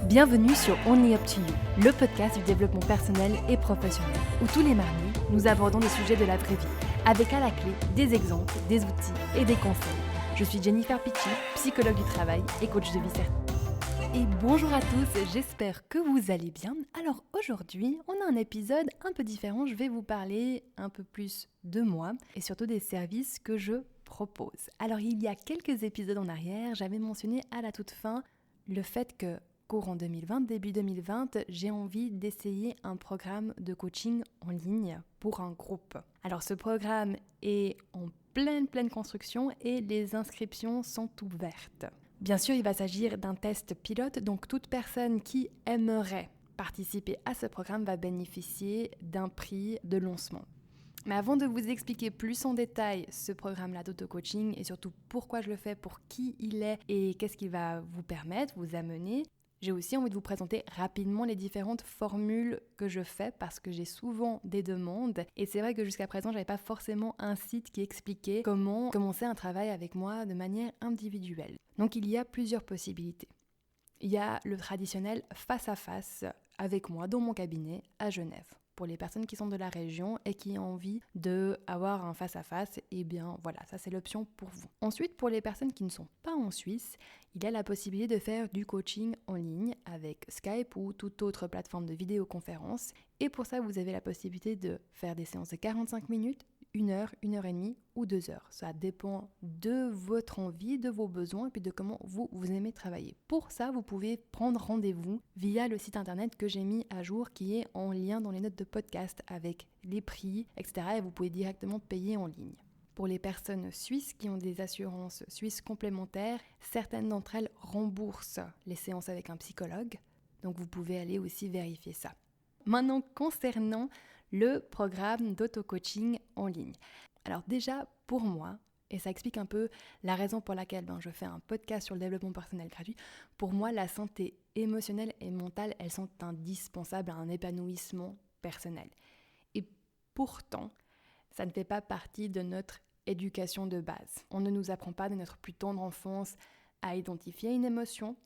Bienvenue sur Only Up to You, le podcast du développement personnel et professionnel, où tous les mardis, nous abordons des sujets de la vraie vie, avec à la clé des exemples, des outils et des conseils. Je suis Jennifer Pichi, psychologue du travail et coach de vie certifiée. Et bonjour à tous, j'espère que vous allez bien. Alors aujourd'hui, on a un épisode un peu différent, je vais vous parler un peu plus de moi et surtout des services que je propose. Alors il y a quelques épisodes en arrière, j'avais mentionné à la toute fin le fait que courant 2020, début 2020, j'ai envie d'essayer un programme de coaching en ligne pour un groupe. Alors ce programme est en pleine construction et les inscriptions sont ouvertes. Bien sûr, il va s'agir d'un test pilote, donc toute personne qui aimerait participer à ce programme va bénéficier d'un prix de lancement. Mais avant de vous expliquer plus en détail ce programme-là d'auto-coaching et surtout pourquoi je le fais, pour qui il est et qu'est-ce qu'il va vous permettre, vous amener, j'ai aussi envie de vous présenter rapidement les différentes formules que je fais parce que j'ai souvent des demandes et c'est vrai que jusqu'à présent, j'avais pas forcément un site qui expliquait comment commencer un travail avec moi de manière individuelle. Donc il y a plusieurs possibilités. Il y a le traditionnel face à face avec moi dans mon cabinet à Genève. Pour les personnes qui sont de la région et qui ont envie d'avoir un face-à-face, eh bien voilà, ça c'est l'option pour vous. Ensuite, pour les personnes qui ne sont pas en Suisse, il y a la possibilité de faire du coaching en ligne avec Skype ou toute autre plateforme de vidéoconférence. Et pour ça, vous avez la possibilité de faire des séances de 45 minutes, 1 heure, 1 heure et demie ou 2 heures. Ça dépend de votre envie, de vos besoins et puis de comment vous aimez travailler. Pour ça, vous pouvez prendre rendez-vous via le site internet que j'ai mis à jour qui est en lien dans les notes de podcast avec les prix, etc. Et vous pouvez directement payer en ligne. Pour les personnes suisses qui ont des assurances suisses complémentaires, certaines d'entre elles remboursent les séances avec un psychologue. Donc vous pouvez aller aussi vérifier ça. Maintenant, concernant le programme d'auto-coaching en ligne. Alors déjà, pour moi, et ça explique un peu la raison pour laquelle je fais un podcast sur le développement personnel gratuit, pour moi, la santé émotionnelle et mentale, elles sont indispensables à un épanouissement personnel. Et pourtant, ça ne fait pas partie de notre éducation de base. On ne nous apprend pas de notre plus tendre enfance à identifier une émotion,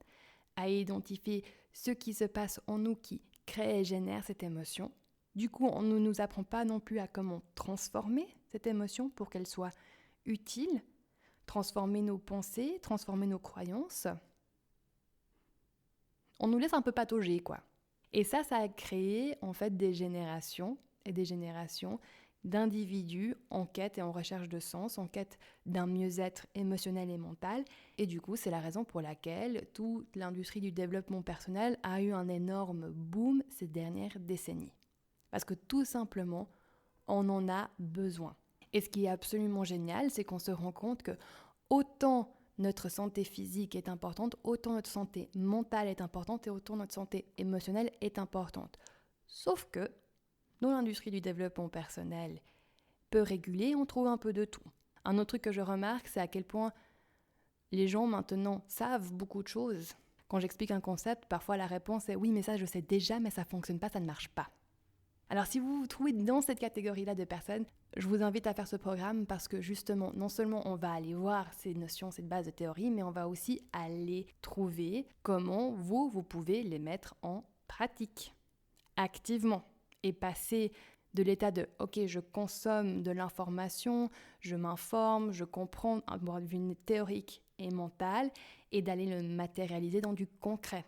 à identifier ce qui se passe en nous qui crée et génère cette émotion. Du coup, on ne nous apprend pas non plus à comment transformer cette émotion pour qu'elle soit utile, transformer nos pensées, transformer nos croyances. On nous laisse un peu patauger, quoi. Et ça a créé en fait des générations et des générations d'individus en quête et en recherche de sens, en quête d'un mieux-être émotionnel et mental. Et du coup, c'est la raison pour laquelle toute l'industrie du développement personnel a eu un énorme boom ces dernières décennies. Parce que tout simplement, on en a besoin. Et ce qui est absolument génial, c'est qu'on se rend compte que autant notre santé physique est importante, autant notre santé mentale est importante et autant notre santé émotionnelle est importante. Sauf que dans l'industrie du développement personnel peu régulée, on trouve un peu de tout. Un autre truc que je remarque, c'est à quel point les gens maintenant savent beaucoup de choses. Quand j'explique un concept, parfois la réponse est « oui, mais ça je sais déjà, mais ça ne fonctionne pas, ça ne marche pas ». Alors si vous vous trouvez dans cette catégorie-là de personnes, je vous invite à faire ce programme parce que justement, non seulement on va aller voir ces notions, cette base de théorie, mais on va aussi aller trouver comment vous pouvez les mettre en pratique, activement, et passer de l'état de « ok, je consomme de l'information, je m'informe, je comprends d'un point de vue théorique et mental » et d'aller le matérialiser dans du concret.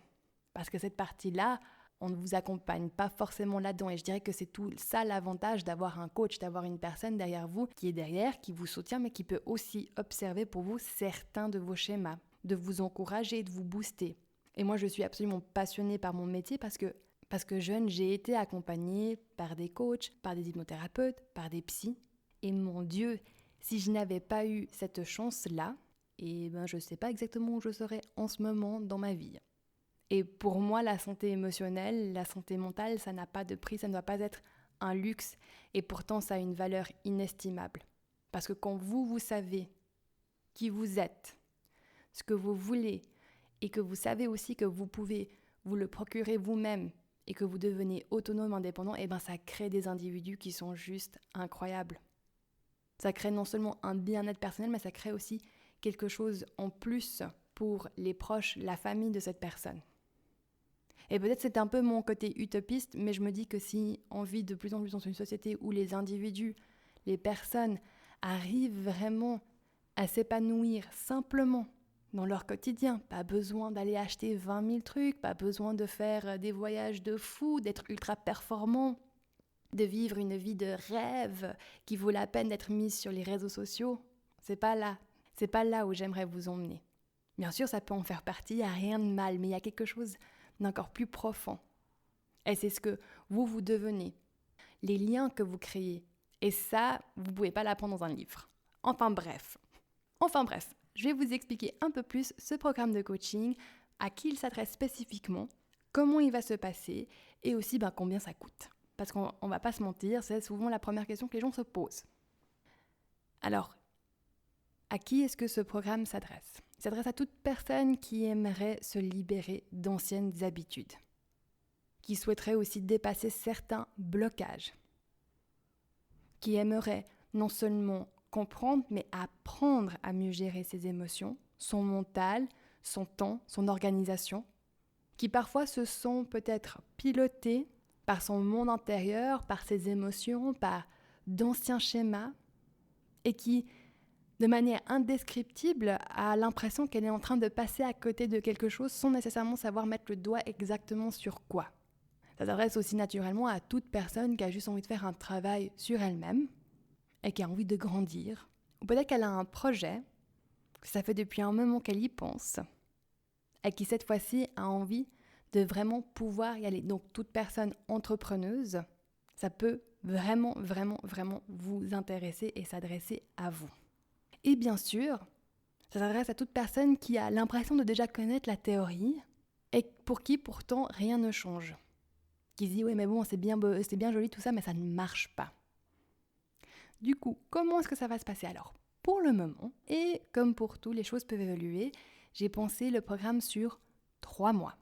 Parce que cette partie-là, on ne vous accompagne pas forcément là-dedans. Et je dirais que c'est tout ça l'avantage d'avoir un coach, d'avoir une personne derrière vous qui est derrière, qui vous soutient, mais qui peut aussi observer pour vous certains de vos schémas, de vous encourager, de vous booster. Et moi, je suis absolument passionnée par mon métier parce que jeune, j'ai été accompagnée par des coachs, par des hypnothérapeutes, par des psys. Et mon Dieu, si je n'avais pas eu cette chance-là, je ne sais pas exactement où je serais en ce moment dans ma vie. Et pour moi, la santé émotionnelle, la santé mentale, ça n'a pas de prix, ça ne doit pas être un luxe. Et pourtant, ça a une valeur inestimable. Parce que quand vous savez qui vous êtes, ce que vous voulez, et que vous savez aussi que vous pouvez vous le procurer vous-même, et que vous devenez autonome, indépendant, ça crée des individus qui sont juste incroyables. Ça crée non seulement un bien-être personnel, mais ça crée aussi quelque chose en plus pour les proches, la famille de cette personne. Et peut-être c'est un peu mon côté utopiste, mais je me dis que si on vit de plus en plus dans une société où les individus, les personnes arrivent vraiment à s'épanouir simplement dans leur quotidien, pas besoin d'aller acheter 20 000 trucs, pas besoin de faire des voyages de fou, d'être ultra performant, de vivre une vie de rêve qui vaut la peine d'être mise sur les réseaux sociaux. C'est pas là où j'aimerais vous emmener. Bien sûr, ça peut en faire partie, il n'y a rien de mal, mais il y a quelque chose d'encore plus profond. Et c'est ce que vous devenez, les liens que vous créez. Et ça, vous ne pouvez pas l'apprendre dans un livre. Enfin bref, je vais vous expliquer un peu plus ce programme de coaching, à qui il s'adresse spécifiquement, comment il va se passer et aussi combien ça coûte. Parce qu'on ne va pas se mentir, c'est souvent la première question que les gens se posent. Alors, à qui est-ce que ce programme s'adresse ? Il s'adresse à toute personne qui aimerait se libérer d'anciennes habitudes, qui souhaiterait aussi dépasser certains blocages, qui aimerait non seulement comprendre, mais apprendre à mieux gérer ses émotions, son mental, son temps, son organisation, qui parfois se sont peut-être pilotés par son monde intérieur, par ses émotions, par d'anciens schémas, et qui, de manière indescriptible, a l'impression qu'elle est en train de passer à côté de quelque chose sans nécessairement savoir mettre le doigt exactement sur quoi. Ça s'adresse aussi naturellement à toute personne qui a juste envie de faire un travail sur elle-même et qui a envie de grandir. Ou peut-être qu'elle a un projet, que ça fait depuis un moment qu'elle y pense, et qui cette fois-ci a envie de vraiment pouvoir y aller. Donc toute personne entrepreneuse, ça peut vraiment vous intéresser et s'adresser à vous. Et bien sûr, ça s'adresse à toute personne qui a l'impression de déjà connaître la théorie et pour qui pourtant rien ne change. Qui se dit « oui mais bon, c'est bien joli tout ça, mais ça ne marche pas ». Du coup, comment est-ce que ça va se passer alors ? Pour le moment, et comme pour tout, les choses peuvent évoluer, j'ai pensé le programme sur 3 mois.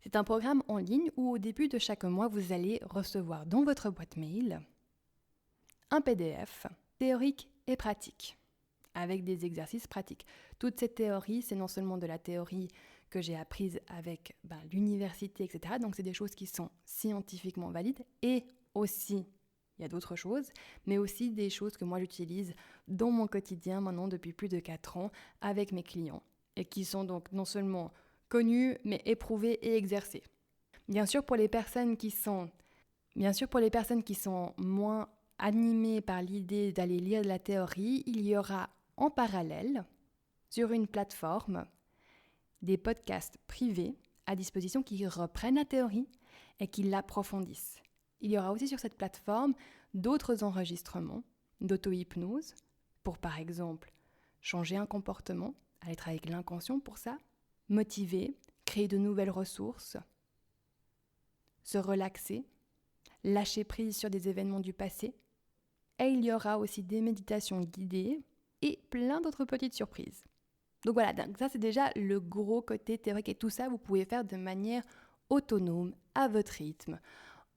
C'est un programme en ligne où au début de chaque mois, vous allez recevoir dans votre boîte mail un PDF théorique et pratique, avec des exercices pratiques. Toute cette théorie, c'est non seulement de la théorie que j'ai apprise avec l'université, etc. Donc c'est des choses qui sont scientifiquement valides et aussi, il y a d'autres choses, mais aussi des choses que moi j'utilise dans mon quotidien maintenant depuis plus de 4 ans avec mes clients et qui sont donc non seulement connues mais éprouvées et exercées. Bien sûr pour les personnes qui sont moins animées par l'idée d'aller lire de la théorie, il y aura en parallèle sur une plateforme des podcasts privés à disposition qui reprennent la théorie et qui l'approfondissent. Il y aura aussi sur cette plateforme d'autres enregistrements d'auto-hypnose pour par exemple changer un comportement, aller travailler avec l'inconscient pour ça, motiver, créer de nouvelles ressources, se relaxer, lâcher prise sur des événements du passé. Et il y aura aussi des méditations guidées et plein d'autres petites surprises. Donc voilà, donc ça c'est déjà le gros côté théorique et tout ça vous pouvez faire de manière autonome, à votre rythme,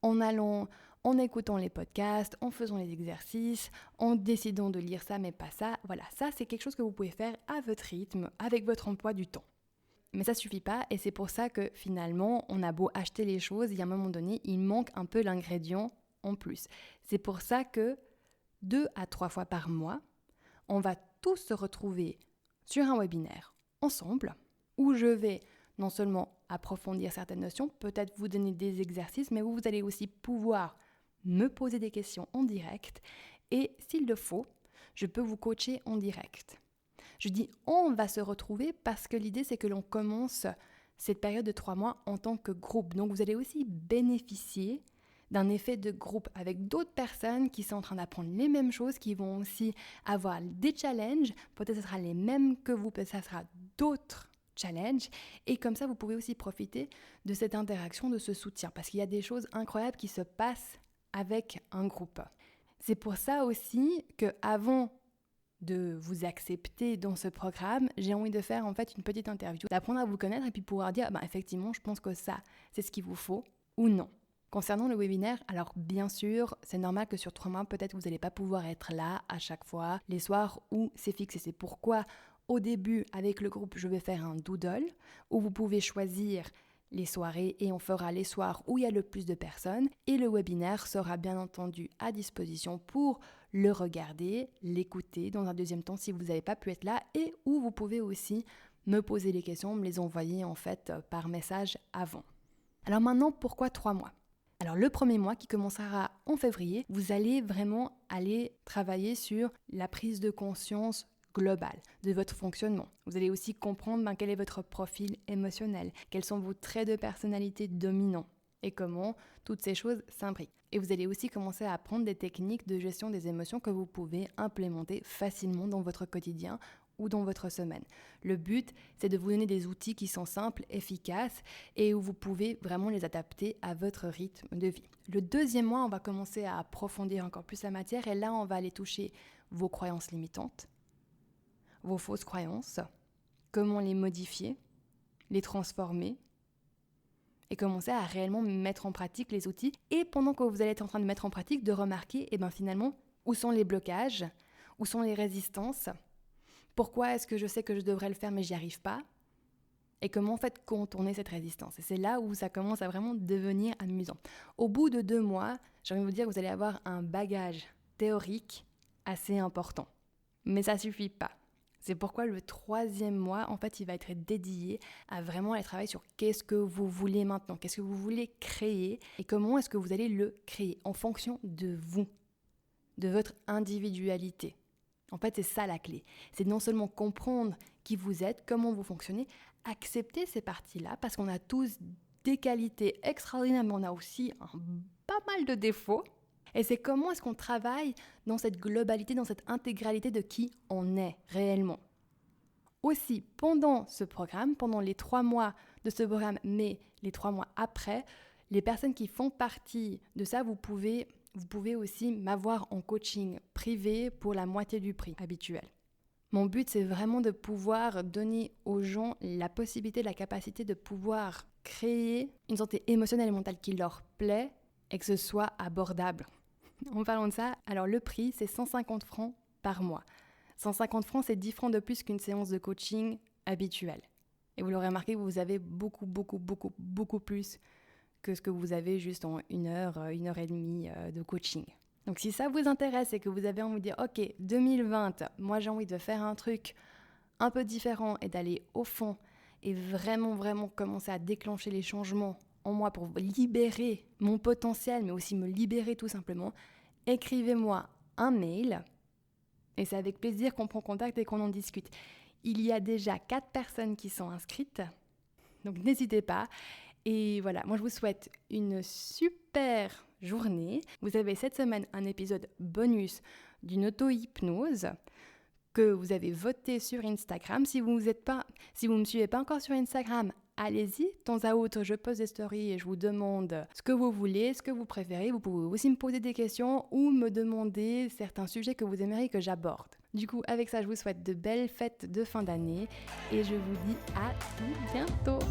en écoutant les podcasts, en faisant les exercices, en décidant de lire ça mais pas ça. Voilà, ça c'est quelque chose que vous pouvez faire à votre rythme, avec votre emploi du temps. Mais ça suffit pas et c'est pour ça que finalement on a beau acheter les choses, il y a un moment donné il manque un peu l'ingrédient en plus. C'est pour ça que 2 à 3 fois par mois, on va tous se retrouver sur un webinaire ensemble où je vais non seulement approfondir certaines notions, peut-être vous donner des exercices, mais vous allez aussi pouvoir me poser des questions en direct et s'il le faut, je peux vous coacher en direct. Je dis on va se retrouver parce que l'idée c'est que l'on commence cette période de 3 mois en tant que groupe. Donc vous allez aussi bénéficier d'un effet de groupe avec d'autres personnes qui sont en train d'apprendre les mêmes choses, qui vont aussi avoir des challenges, peut-être ce sera les mêmes que vous, peut-être ça sera d'autres challenges, et comme ça vous pouvez aussi profiter de cette interaction, de ce soutien, parce qu'il y a des choses incroyables qui se passent avec un groupe. C'est pour ça aussi qu'avant de vous accepter dans ce programme, j'ai envie de faire en fait une petite interview, d'apprendre à vous connaître et puis pouvoir dire effectivement je pense que ça c'est ce qu'il vous faut ou non. Concernant le webinaire, alors bien sûr, c'est normal que sur 3 mois, peut-être vous n'allez pas pouvoir être là à chaque fois, les soirs où c'est fixe. Et c'est pourquoi, au début, avec le groupe, je vais faire un doodle où vous pouvez choisir les soirées et on fera les soirs où il y a le plus de personnes. Et le webinaire sera bien entendu à disposition pour le regarder, l'écouter dans un deuxième temps si vous n'avez pas pu être là et où vous pouvez aussi me poser les questions, me les envoyer en fait par message avant. Alors maintenant, pourquoi 3 mois ? Alors le premier mois qui commencera en février, vous allez vraiment aller travailler sur la prise de conscience globale de votre fonctionnement. Vous allez aussi comprendre quel est votre profil émotionnel, quels sont vos traits de personnalité dominants et comment toutes ces choses s'imbriquent. Et vous allez aussi commencer à apprendre des techniques de gestion des émotions que vous pouvez implémenter facilement dans votre quotidien ou dans votre semaine. Le but, c'est de vous donner des outils qui sont simples, efficaces et où vous pouvez vraiment les adapter à votre rythme de vie. Le deuxième mois, on va commencer à approfondir encore plus la matière et là, on va aller toucher vos croyances limitantes, vos fausses croyances, comment les modifier, les transformer et commencer à réellement mettre en pratique les outils. Et pendant que vous allez être en train de mettre en pratique, de remarquer finalement où sont les blocages, où sont les résistances, pourquoi est-ce que je sais que je devrais le faire mais j'y arrive pas, et comment en fait contourner cette résistance. Et c'est là où ça commence à vraiment devenir amusant. Au bout de 2 mois, j'ai envie de vous dire que vous allez avoir un bagage théorique assez important. Mais ça suffit pas. C'est pourquoi le 3e mois, en fait, il va être dédié à vraiment aller travailler sur qu'est-ce que vous voulez maintenant, qu'est-ce que vous voulez créer et comment est-ce que vous allez le créer en fonction de vous, de votre individualité. En fait, c'est ça la clé. C'est non seulement comprendre qui vous êtes, comment vous fonctionnez, accepter ces parties-là parce qu'on a tous des qualités extraordinaires, mais on a aussi pas mal de défauts. Et c'est comment est-ce qu'on travaille dans cette globalité, dans cette intégralité de qui on est réellement. Aussi, pendant ce programme, pendant les 3 mois de ce programme, mais les 3 mois après, les personnes qui font partie de ça, vous pouvez aussi m'avoir en coaching privé pour la moitié du prix habituel. Mon but, c'est vraiment de pouvoir donner aux gens la possibilité, la capacité de pouvoir créer une santé émotionnelle et mentale qui leur plaît et que ce soit abordable. En parlant de ça, alors le prix, c'est 150 francs par mois. 150 francs, c'est 10 francs de plus qu'une séance de coaching habituelle. Et vous l'aurez remarqué, vous avez beaucoup plus que ce que vous avez juste en 1 heure, 1 heure et demie de coaching. Donc si ça vous intéresse et que vous avez envie de dire « Ok, 2020, moi j'ai envie de faire un truc un peu différent et d'aller au fond et vraiment commencer à déclencher les changements en moi pour libérer mon potentiel, mais aussi me libérer tout simplement, écrivez-moi un mail et c'est avec plaisir qu'on prend contact et qu'on en discute. Il y a déjà 4 personnes qui sont inscrites, donc n'hésitez pas. Et voilà, moi je vous souhaite une super journée. Vous avez cette semaine un épisode bonus d'une auto-hypnose que vous avez voté sur Instagram. Si vous ne me suivez pas encore sur Instagram, allez-y. De temps à autre, je poste des stories et je vous demande ce que vous voulez, ce que vous préférez. Vous pouvez aussi me poser des questions ou me demander certains sujets que vous aimeriez que j'aborde. Du coup, avec ça, je vous souhaite de belles fêtes de fin d'année et je vous dis à tout bientôt.